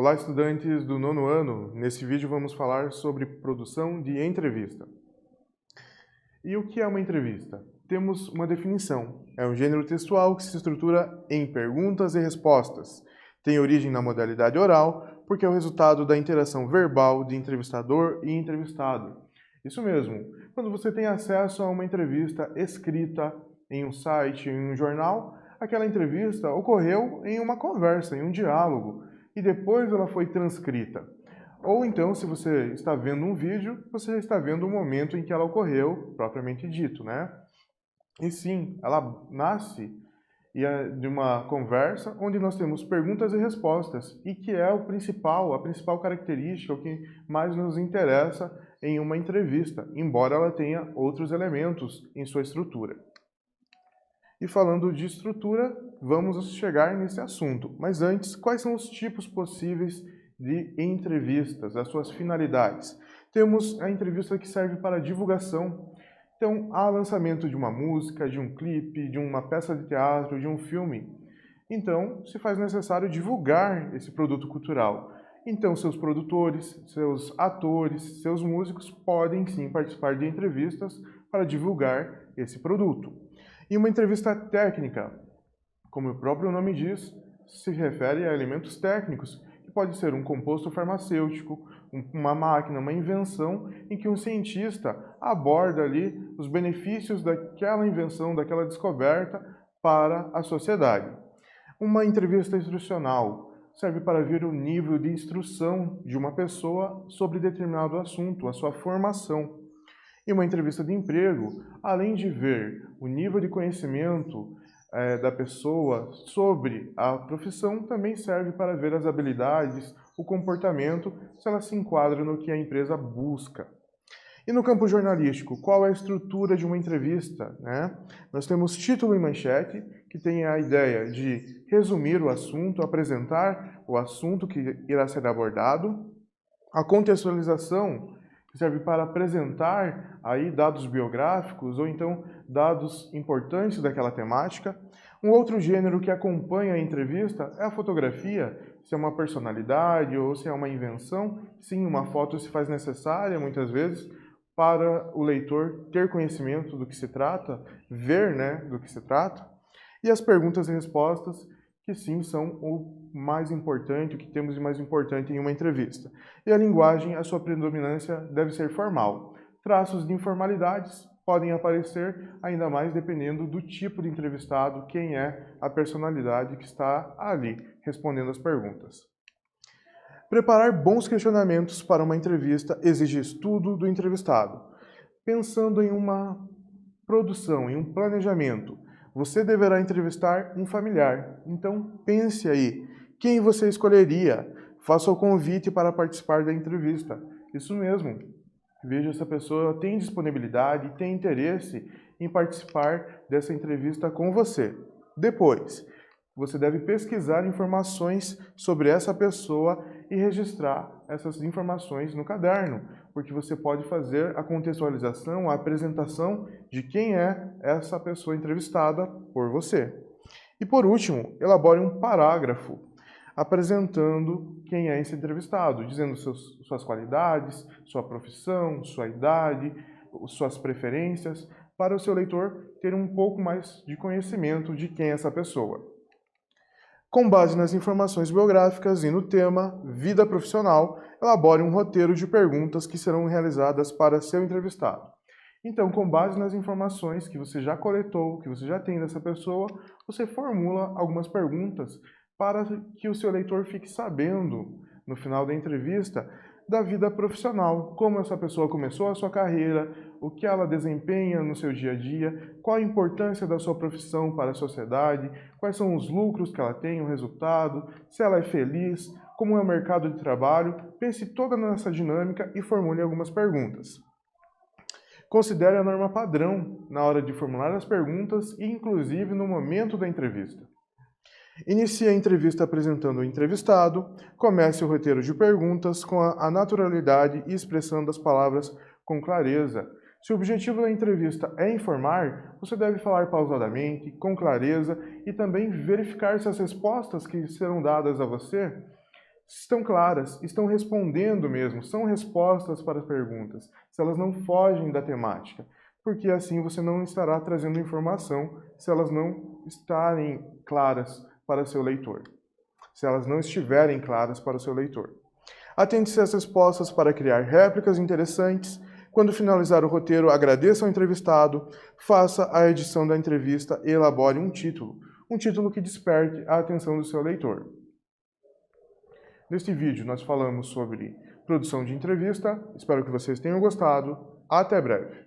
Olá, estudantes do nono ano. Nesse vídeo vamos falar sobre produção de entrevista. E o que é uma entrevista? Temos uma definição. É um gênero textual que se estrutura em perguntas e respostas. Tem origem na modalidade oral, porque é o resultado da interação verbal de entrevistador e entrevistado. Isso mesmo. Quando você tem acesso a uma entrevista escrita em um site, em um jornal, aquela entrevista ocorreu em uma conversa, em um diálogo, e depois ela foi transcrita. Ou então, se você está vendo um vídeo, você já está vendo o momento em que ela ocorreu, propriamente dito, né? E sim, ela nasce de uma conversa onde nós temos perguntas e respostas, e que é a principal característica, o que mais nos interessa em uma entrevista, embora ela tenha outros elementos em sua estrutura. E falando de estrutura, vamos chegar nesse assunto. Mas antes, quais são os tipos possíveis de entrevistas, as suas finalidades? Temos a entrevista que serve para divulgação. Então, há lançamento de uma música, de um clipe, de uma peça de teatro, de um filme. Então, se faz necessário divulgar esse produto cultural. Então, seus produtores, seus atores, seus músicos podem sim participar de entrevistas para divulgar esse produto. E uma entrevista técnica, como o próprio nome diz, se refere a elementos técnicos, que pode ser um composto farmacêutico, uma máquina, uma invenção, em que um cientista aborda ali os benefícios daquela invenção, daquela descoberta para a sociedade. Uma entrevista instrucional serve para ver o nível de instrução de uma pessoa sobre determinado assunto, a sua formação. E uma entrevista de emprego, além de ver o nível de conhecimento da pessoa sobre a profissão, também serve para ver as habilidades, o comportamento, se ela se enquadra no que a empresa busca. E no campo jornalístico, qual é a estrutura de uma entrevista, né? Nós temos título e manchete, que tem a ideia de resumir o assunto, apresentar o assunto que irá ser abordado. A contextualização, que serve para apresentar aí dados biográficos ou então dados importantes daquela temática. Um outro gênero que acompanha a entrevista é a fotografia, se é uma personalidade ou se é uma invenção. Sim, uma foto se faz necessária muitas vezes para o leitor ter conhecimento do que se trata, ver, né, do que se trata. E as perguntas e respostas, que sim são o mais importante, o que temos de mais importante em uma entrevista. E a linguagem, a sua predominância deve ser formal. Traços de informalidades podem aparecer, ainda mais dependendo do tipo de entrevistado, quem é a personalidade que está ali respondendo as perguntas. Preparar bons questionamentos para uma entrevista exige estudo do entrevistado. Pensando em uma produção, em um planejamento, você deverá entrevistar um familiar. Então, pense aí, quem você escolheria? Faça o convite para participar da entrevista. Isso mesmo. Veja se a pessoa tem disponibilidade, tem interesse em participar dessa entrevista com você. Depois, você deve pesquisar informações sobre essa pessoa e registrar essas informações no caderno, porque você pode fazer a contextualização, a apresentação de quem é essa pessoa entrevistada por você. E por último, elabore um parágrafo apresentando quem é esse entrevistado, dizendo suas qualidades, sua profissão, sua idade, suas preferências, para o seu leitor ter um pouco mais de conhecimento de quem é essa pessoa. Com base nas informações biográficas e no tema vida profissional, elabore um roteiro de perguntas que serão realizadas para seu entrevistado. Então, com base nas informações que você já coletou, que você já tem dessa pessoa, você formula algumas perguntas para que o seu leitor fique sabendo, no final da entrevista, da vida profissional, como essa pessoa começou a sua carreira, o que ela desempenha no seu dia a dia, qual a importância da sua profissão para a sociedade, quais são os lucros que ela tem, o resultado, se ela é feliz, como é o mercado de trabalho. Pense toda nessa dinâmica e formule algumas perguntas. Considere a norma padrão na hora de formular as perguntas e, inclusive, no momento da entrevista. Inicie a entrevista apresentando o entrevistado, comece o roteiro de perguntas com a naturalidade e expressão das palavras com clareza. Se o objetivo da entrevista é informar, você deve falar pausadamente, com clareza e também verificar se as respostas que serão dadas a você estão claras, estão respondendo mesmo, são respostas para as perguntas, se elas não fogem da temática, porque assim você não estará trazendo informação se elas não estarem claras para seu leitor, se elas não estiverem claras para o seu leitor. Atente-se às respostas para criar réplicas interessantes. Quando finalizar o roteiro, agradeça ao entrevistado, faça a edição da entrevista e elabore um título que desperte a atenção do seu leitor. Neste vídeo nós falamos sobre produção de entrevista, espero que vocês tenham gostado, até breve.